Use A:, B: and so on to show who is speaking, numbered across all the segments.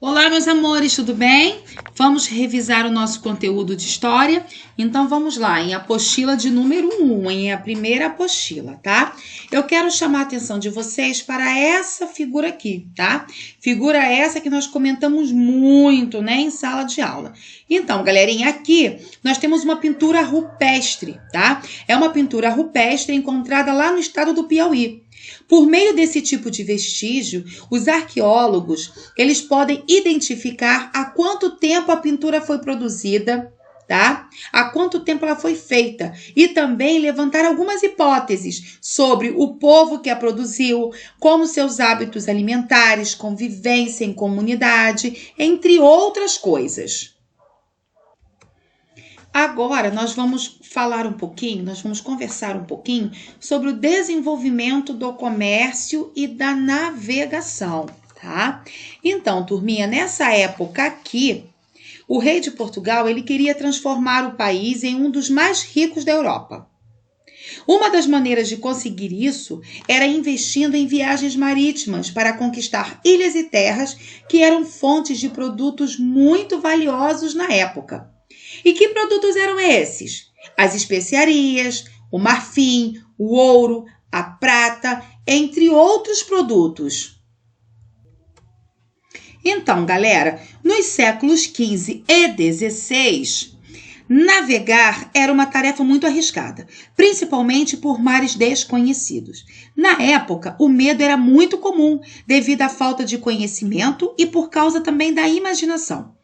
A: Olá, meus amores, tudo bem? Vamos revisar o nosso conteúdo de história? Então, vamos lá, em apostila de número 1, em a primeira apostila, tá? Eu quero chamar a atenção de vocês para essa figura aqui, tá? Figura essa que nós comentamos muito, né, em sala de aula. Então, galerinha, aqui nós temos uma pintura rupestre, tá? É uma pintura rupestre encontrada lá no estado do Piauí. Por meio desse tipo de vestígio, os arqueólogos, eles podem identificar há quanto tempo a pintura foi produzida, tá? Há quanto tempo ela foi feita e também levantar algumas hipóteses sobre o povo que a produziu, como seus hábitos alimentares, convivência em comunidade, entre outras coisas. Agora nós vamos conversar um pouquinho sobre o desenvolvimento do comércio e da navegação, tá? Então, turminha, nessa época aqui, o rei de Portugal, ele queria transformar o país em um dos mais ricos da Europa. Uma das maneiras de conseguir isso era investindo em viagens marítimas para conquistar ilhas e terras que eram fontes de produtos muito valiosos na época. E que produtos eram esses? As especiarias, o marfim, o ouro, a prata, entre outros produtos. Então, galera, nos séculos XV e XVI, navegar era uma tarefa muito arriscada, principalmente por mares desconhecidos. Na época, o medo era muito comum devido à falta de conhecimento e por causa também da imaginação.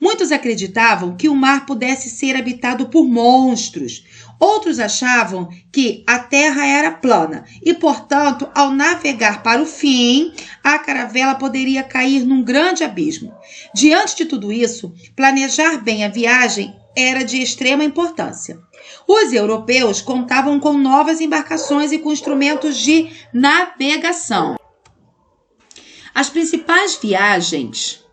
A: Muitos acreditavam que o mar pudesse ser habitado por monstros. Outros achavam que a terra era plana e, portanto, ao navegar para o fim, a caravela poderia cair num grande abismo. Diante de tudo isso, planejar bem a viagem era de extrema importância. Os europeus contavam com novas embarcações e com instrumentos de navegação. As principais viagens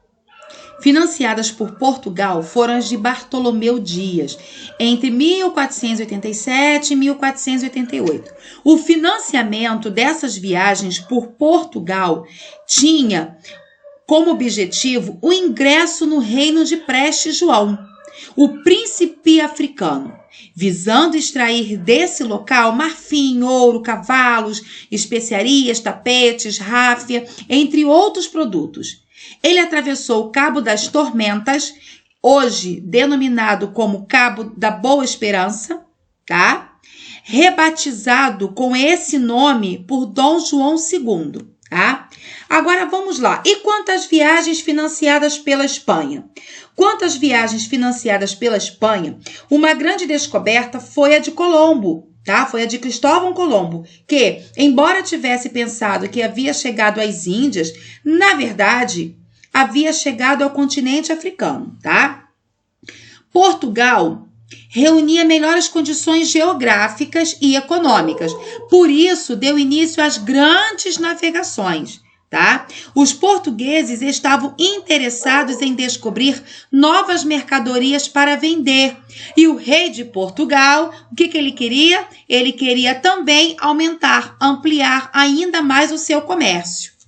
A: financiadas por Portugal foram as de Bartolomeu Dias, entre 1487 e 1488. O financiamento dessas viagens por Portugal tinha como objetivo o ingresso no reino de Preste João, o príncipe africano, visando extrair desse local marfim, ouro, cavalos, especiarias, tapetes, ráfia, entre outros produtos. Ele atravessou o Cabo das Tormentas, hoje denominado como Cabo da Boa Esperança, tá? Rebatizado com esse nome por Dom João II, tá? Agora vamos lá. E quantas viagens financiadas pela Espanha? Quantas viagens financiadas pela Espanha? Uma grande descoberta foi a de Colombo, tá? Foi a de Cristóvão Colombo, que, embora tivesse pensado que havia chegado às Índias, na verdade, havia chegado ao continente africano, tá? Portugal reunia melhores condições geográficas e econômicas, por isso deu início às grandes navegações, tá? Os portugueses estavam interessados em descobrir novas mercadorias para vender. E o rei de Portugal, o que ele queria? Ele queria também ampliar ainda mais o seu comércio.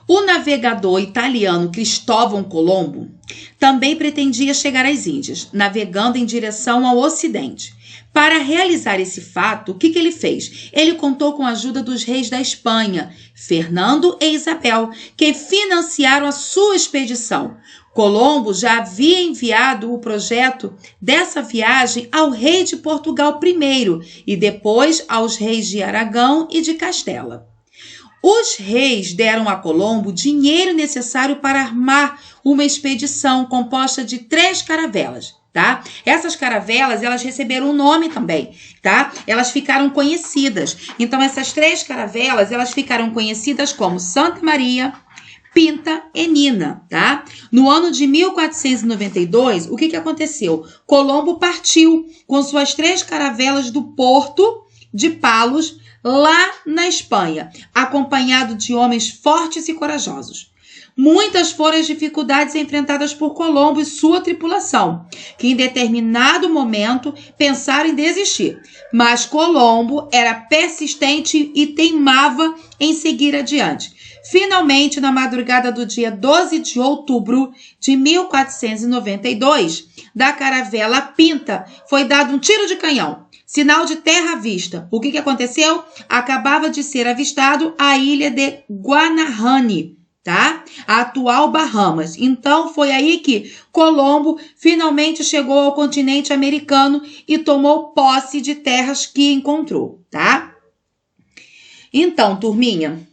A: O navegador italiano Cristóvão Colombo também pretendia chegar às Índias, navegando em direção ao Ocidente. Para realizar esse fato, o que ele fez? Ele contou com a ajuda dos reis da Espanha, Fernando e Isabel, que financiaram a sua expedição. Colombo já havia enviado o projeto dessa viagem ao rei de Portugal primeiro e depois aos reis de Aragão e de Castela. Os reis deram a Colombo o dinheiro necessário para armar uma expedição composta de 3 caravelas, tá? Essas caravelas, elas receberam um nome também, tá? Elas ficaram conhecidas. Então, essas 3 caravelas, elas ficaram conhecidas como Santa Maria, Pinta e Nina, tá? No ano de 1492, o que aconteceu? Colombo partiu com suas 3 caravelas do porto de Palos, lá na Espanha, acompanhado de homens fortes e corajosos. Muitas foram as dificuldades enfrentadas por Colombo e sua tripulação, que em determinado momento pensaram em desistir. Mas Colombo era persistente e teimava em seguir adiante. Finalmente, na madrugada do dia 12 de outubro de 1492, da caravela Pinta, foi dado um tiro de canhão, sinal de terra à vista. O que aconteceu? Acabava de ser avistado a ilha de Guanahani, tá? A atual Bahamas. Então, foi aí que Colombo finalmente chegou ao continente americano e tomou posse de terras que encontrou, tá? Então, turminha,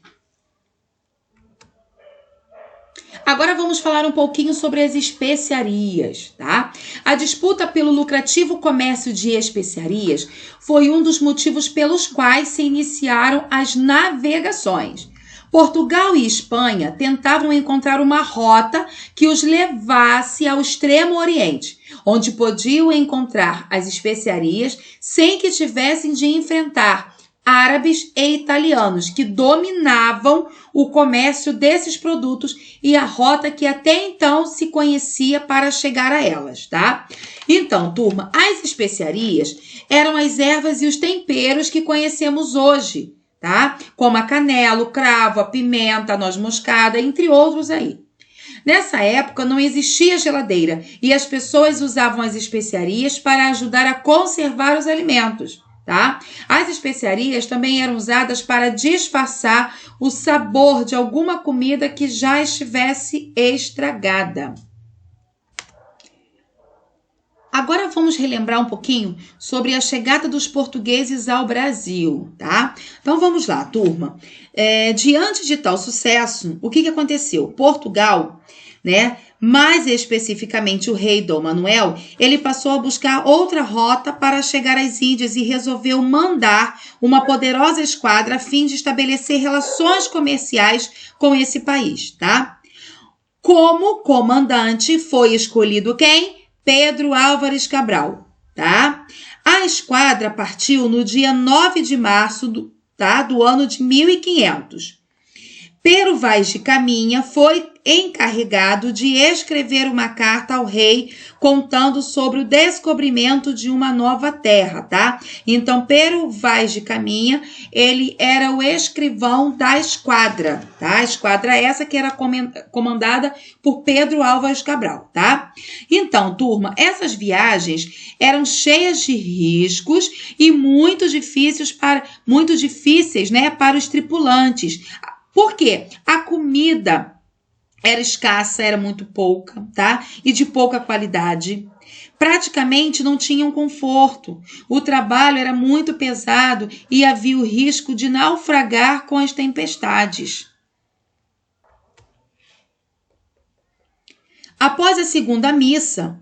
A: agora vamos falar um pouquinho sobre as especiarias, tá? A disputa pelo lucrativo comércio de especiarias foi um dos motivos pelos quais se iniciaram as navegações. Portugal e Espanha tentavam encontrar uma rota que os levasse ao Extremo Oriente, onde podiam encontrar as especiarias sem que tivessem de enfrentar árabes e italianos, que dominavam o comércio desses produtos e a rota que até então se conhecia para chegar a elas, tá? Então, turma, as especiarias eram as ervas e os temperos que conhecemos hoje, tá? Como a canela, o cravo, a pimenta, a noz moscada, entre outros aí. Nessa época não existia geladeira e as pessoas usavam as especiarias para ajudar a conservar os alimentos, tá? As especiarias também eram usadas para disfarçar o sabor de alguma comida que já estivesse estragada. Agora vamos relembrar um pouquinho sobre a chegada dos portugueses ao Brasil, tá? Então vamos lá, turma. Diante de tal sucesso, o que aconteceu? Portugal, né? Mais especificamente o rei Dom Manuel, ele passou a buscar outra rota para chegar às Índias e resolveu mandar uma poderosa esquadra a fim de estabelecer relações comerciais com esse país, tá? Como comandante foi escolhido quem? Pedro Álvares Cabral, tá? A esquadra partiu no dia 9 de março do ano de 1500. Pero Vaz de Caminha foi encarregado de escrever uma carta ao rei contando sobre o descobrimento de uma nova terra, tá? Então, Pero Vaz de Caminha, ele era o escrivão da esquadra, tá? A esquadra essa que era comandada por Pedro Álvares Cabral, tá? Então, turma, essas viagens eram cheias de riscos e muito difíceis, né, para os tripulantes. Por quê? A comida era escassa, era muito pouca, tá? E de pouca qualidade. Praticamente não tinham conforto. O trabalho era muito pesado e havia o risco de naufragar com as tempestades. Após a segunda missa,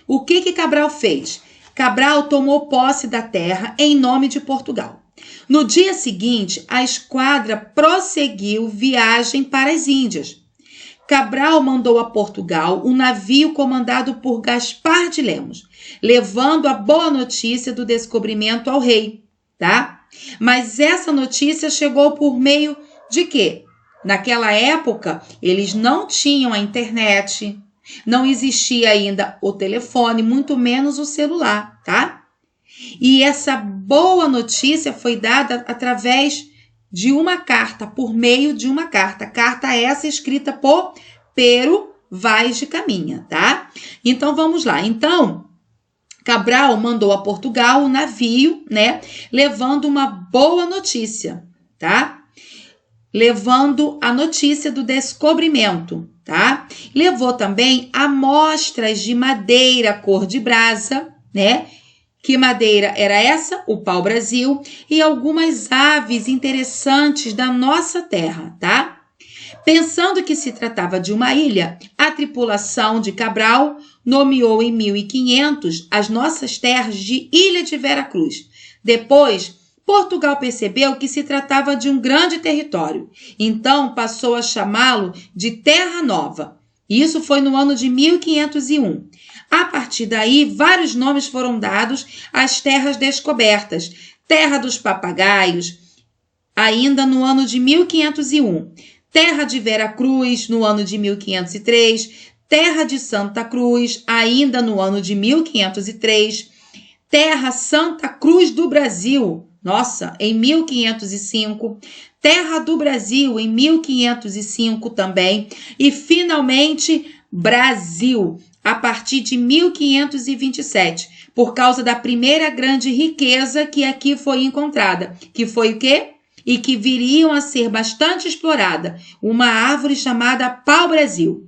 A: o que Cabral fez? Cabral tomou posse da terra em nome de Portugal. No dia seguinte, a esquadra prosseguiu viagem para as Índias. Cabral mandou a Portugal um navio comandado por Gaspar de Lemos, levando a boa notícia do descobrimento ao rei, tá? Mas essa notícia chegou por meio de quê? Naquela época, eles não tinham a internet, não existia ainda o telefone, muito menos o celular, tá? E essa boa notícia foi dada através de uma carta, por meio de uma carta. Carta essa escrita por Pero Vaz de Caminha, tá? Então, vamos lá. Então, Cabral mandou a Portugal um navio, né? Levando uma boa notícia, tá? Levando a notícia do descobrimento, tá? Levou também amostras de madeira cor de brasa, né? Que madeira era essa? O pau-brasil e algumas aves interessantes da nossa terra, tá? Pensando que se tratava de uma ilha, a tripulação de Cabral nomeou em 1500 as nossas terras de Ilha de Veracruz. Depois, Portugal percebeu que se tratava de um grande território, então passou a chamá-lo de Terra Nova. Isso foi no ano de 1501. A partir daí, vários nomes foram dados às terras descobertas. Terra dos Papagaios, ainda no ano de 1501. Terra de Veracruz, no ano de 1503. Terra de Santa Cruz, ainda no ano de 1503. Terra Santa Cruz do Brasil, nossa, em 1505. Terra do Brasil, em 1505 também. E, finalmente, Brasil, a partir de 1527, por causa da primeira grande riqueza que aqui foi encontrada, que foi o quê? E que viriam a ser bastante explorada, uma árvore chamada pau-brasil.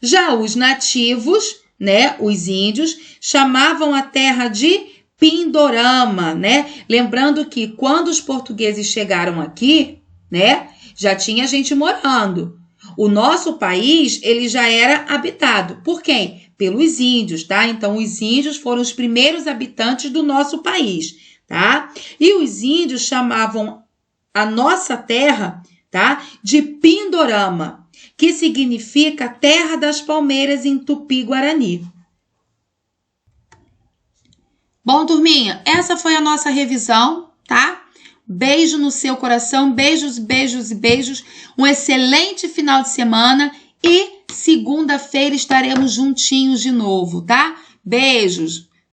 A: Já os nativos, né, os índios, chamavam a terra de Pindorama, né? Lembrando que quando os portugueses chegaram aqui, né, já tinha gente morando. O nosso país, ele já era habitado. Por quem? Pelos índios, tá? Então, os índios foram os primeiros habitantes do nosso país, tá? E os índios chamavam a nossa terra, tá, de Pindorama, que significa terra das palmeiras em Tupi-Guarani. Bom, turminha, essa foi a nossa revisão, tá? Beijo no seu coração, beijos, beijos e beijos. Um excelente final de semana e segunda-feira estaremos juntinhos de novo, tá? Beijos!